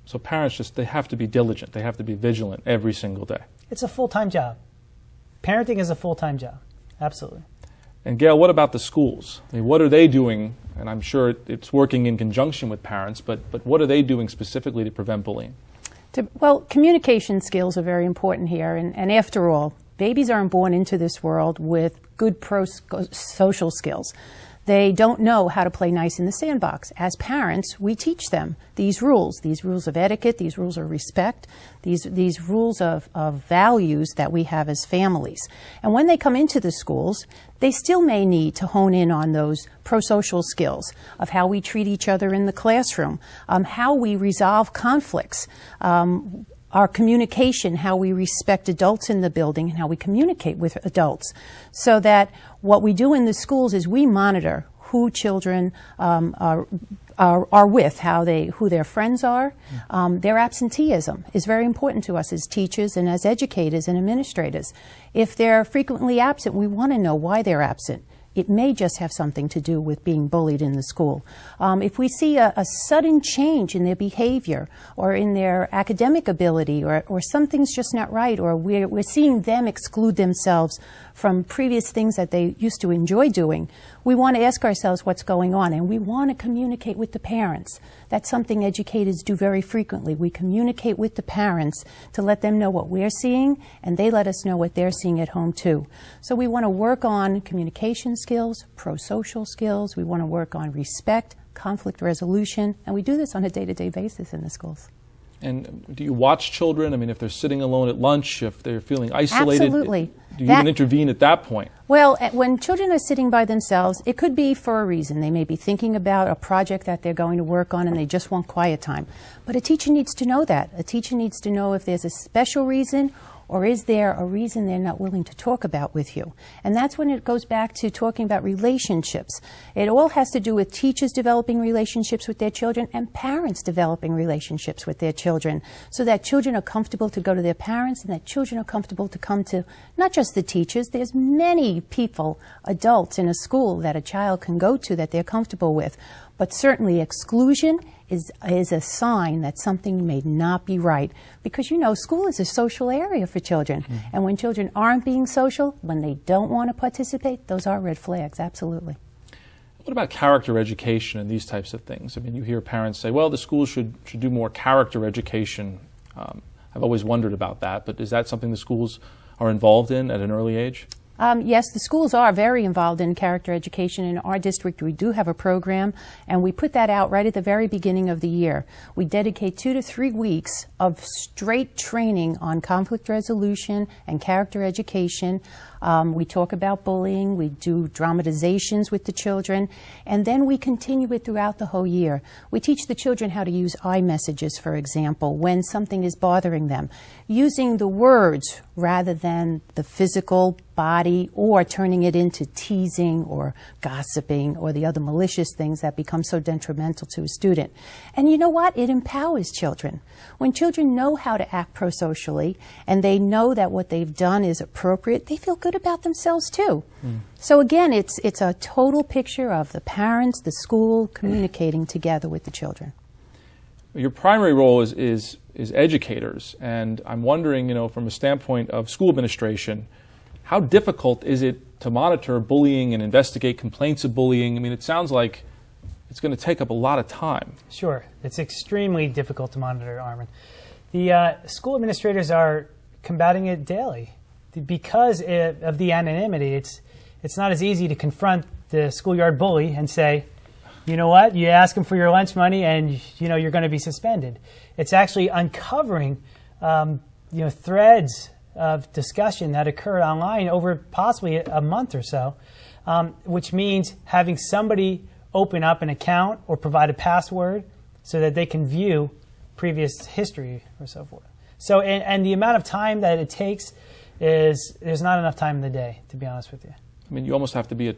So parents they have to be diligent. They have to be vigilant every single day. It's a full-time job. Parenting is a full-time job. Absolutely. And Gail, what about the schools? I mean, what are they doing? And I'm sure it's working in conjunction with parents, but what are they doing specifically to prevent bullying? Well, communication skills are very important here. And after all, babies aren't born into this world with good pro-social skills. They don't know how to play nice in the sandbox. As parents, we teach them these rules of etiquette, these rules of respect, these rules of values that we have as families. And when they come into the schools, they still may need to hone in on those pro-social skills of how we treat each other in the classroom, how we resolve conflicts, our communication, how we respect adults in the building and how we communicate with adults. So that what we do in the schools is we monitor who children are with, who their friends are. Their absenteeism is very important to us as teachers and as educators and administrators. If they're frequently absent, we want to know why they're absent. It may just have something to do with being bullied in the school. If we see a sudden change in their behavior or in their academic ability or something's just not right, or we're seeing them exclude themselves from previous things that they used to enjoy doing, we want to ask ourselves what's going on, and we want to communicate with the parents. That's something educators do very frequently. We communicate with the parents to let them know what we're seeing, and they let us know what they're seeing at home too. So we want to work on communication skills, pro-social skills. We want to work on respect, conflict resolution, and we do this on a day-to-day basis in the schools. And do you watch children? I mean, if they're sitting alone at lunch, if they're feeling isolated, absolutely. Do you even intervene at that point? Well, when children are sitting by themselves, it could be for a reason. They may be thinking about a project that they're going to work on and they just want quiet time. But a teacher needs to know that. A teacher needs to know if there's a special reason, or is there a reason they're not willing to talk about with you? And that's when it goes back to talking about relationships. It all has to do with teachers developing relationships with their children and parents developing relationships with their children, so that children are comfortable to go to their parents and that children are comfortable to come to not just the teachers. There's many people, adults in a school that a child can go to that they're comfortable with. But certainly exclusion is a sign that something may not be right. Because, you know, school is a social area for children. Mm-hmm. And when children aren't being social, when they don't want to participate, those are red flags, absolutely. What about character education and these types of things? I mean, you hear parents say, well, the schools should do more character education. I've always wondered about that, but is that something the schools are involved in at an early age? Yes, the schools are very involved in character education. In our district, we do have a program, and we put that out right at the very beginning of the year. We dedicate 2 to 3 weeks of straight training on conflict resolution and character education. We talk about bullying, we do dramatizations with the children, and then we continue it throughout the whole year. We teach the children how to use I messages, for example, when something is bothering them, using the words rather than the physical body, or turning it into teasing or gossiping or the other malicious things that become so detrimental to a student. And you know what? It empowers children. When children know how to act pro-socially and they know that what they've done is appropriate, they feel good about themselves too. So again, it's a total picture of the parents, the school, communicating together with the children. Your primary role is educators, and I'm wondering, you know, from a standpoint of school administration, how difficult is it to monitor bullying and investigate complaints of bullying? I mean, it sounds like it's going to take up a lot of time. Sure. It's extremely difficult to monitor, Armen. The school administrators are combating it daily. Because of the anonymity, it's not as easy to confront the schoolyard bully and say, you know what, you ask them for your lunch money and you know you're going to be suspended. It's actually uncovering threads of discussion that occurred online over possibly a month or so, which means having somebody open up an account or provide a password so that they can view previous history or so forth. So, and the amount of time that it takes there's not enough time in the day, to be honest with you. I mean, you almost have to be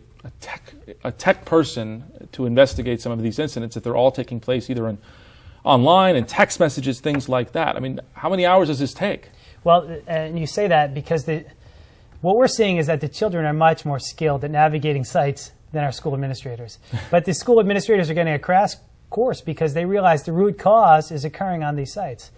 a tech person to investigate some of these incidents if they're all taking place either online and text messages, things like that. I mean, how many hours does this take? Well, and you say that because what we're seeing is that the children are much more skilled at navigating sites than our school administrators. But the school administrators are getting a crash course because they realize the root cause is occurring on these sites.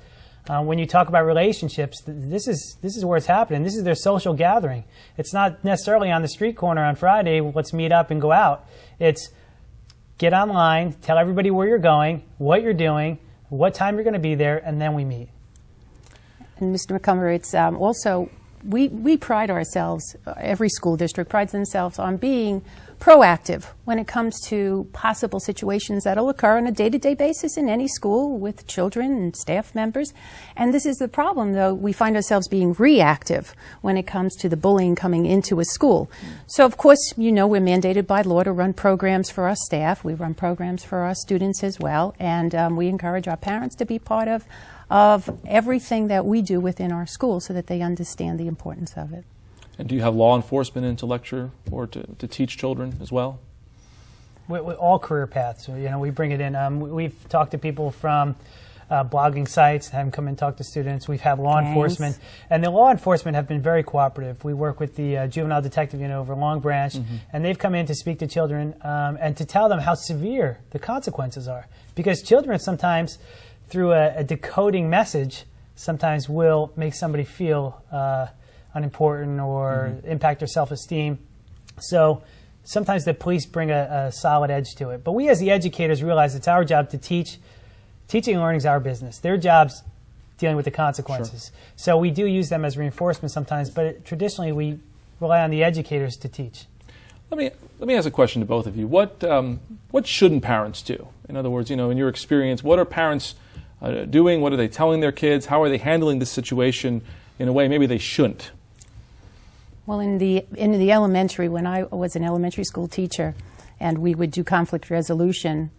When you talk about relationships, this is where it's happening. This is their social gathering. It's not necessarily on the street corner on Friday, let's meet up and go out. It's get online, tell everybody where you're going, what you're doing, what time you're going to be there, and then we meet. And Mr. McOmber, it's also, we pride ourselves, every school district prides themselves on being proactive when it comes to possible situations that will occur on a day-to-day basis in any school with children and staff members. And this is the problem, though. We find ourselves being reactive when it comes to the bullying coming into a school. So, of course, you know, we're mandated by law to run programs for our staff. We run programs for our students as well. And we encourage our parents to be part of everything that we do within our school so that they understand the importance of it. And do you have law enforcement in to lecture or to teach children as well? With all career paths, you know, we bring it in. We've talked to people from blogging sites, have them come and talk to students. We've had law enforcement, and the law enforcement have been very cooperative. We work with the juvenile detective unit over Long Branch, and they've come in to speak to children and to tell them how severe the consequences are. Because children sometimes, through a decoding message, sometimes will make somebody feel unimportant or impact their self-esteem. So sometimes the police bring a solid edge to it. But we as the educators realize it's our job to teach. Teaching and learning is our business. Their job's dealing with the consequences. Sure. So we do use them as reinforcement sometimes, but traditionally we rely on the educators to teach. Let me ask a question to both of you. What shouldn't parents do? In other words, you know, in your experience, what are parents doing? What are they telling their kids? How are they handling this situation in a way maybe they shouldn't? Well, in the elementary, when I was an elementary school teacher, and we would do conflict resolution,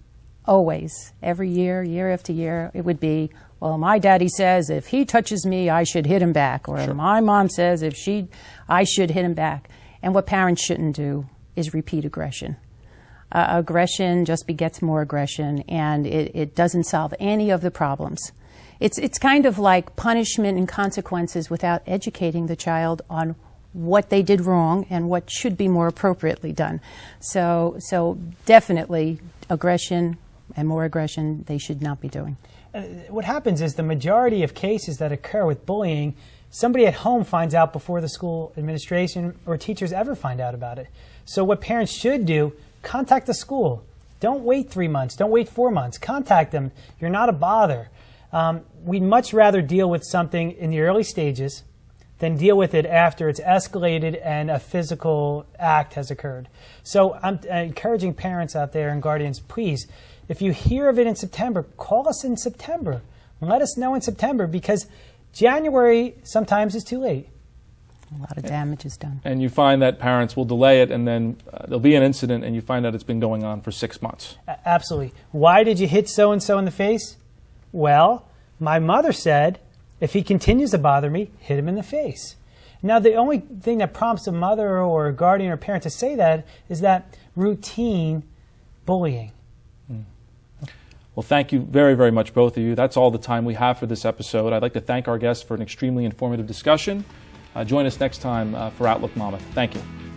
always, every year, year after year, it would be, well, my daddy says if he touches me, I should hit him back, or my mom says I should hit him back. And what parents shouldn't do is repeat aggression. Aggression just begets more aggression, and it doesn't solve any of the problems. It's kind of like punishment and consequences without educating the child on what they did wrong and what should be more appropriately done. So definitely aggression and more aggression they should not be doing. What happens is the majority of cases that occur with bullying, somebody at home finds out before the school administration or teachers ever find out about it. So what parents should do, contact the school. Don't wait 3 months. Don't wait 4 months. Contact them. You're not a bother. We'd much rather deal with something in the early stages than deal with it after it's escalated and a physical act has occurred. So I'm encouraging parents out there and guardians, please, if you hear of it in September, call us in September. Let us know in September, because January sometimes is too late. A lot of damage is done. And you find that parents will delay it, and then there'll be an incident, and you find out it's been going on for 6 months. Absolutely. Why did you hit so-and-so in the face? Well, my mother said, if he continues to bother me, hit him in the face. Now, the only thing that prompts a mother or a guardian or parent to say that is that routine bullying. Well, thank you very, very much, both of you. That's all the time we have for this episode. I'd like to thank our guests for an extremely informative discussion. Join us next time for Outlook Monmouth. Thank you.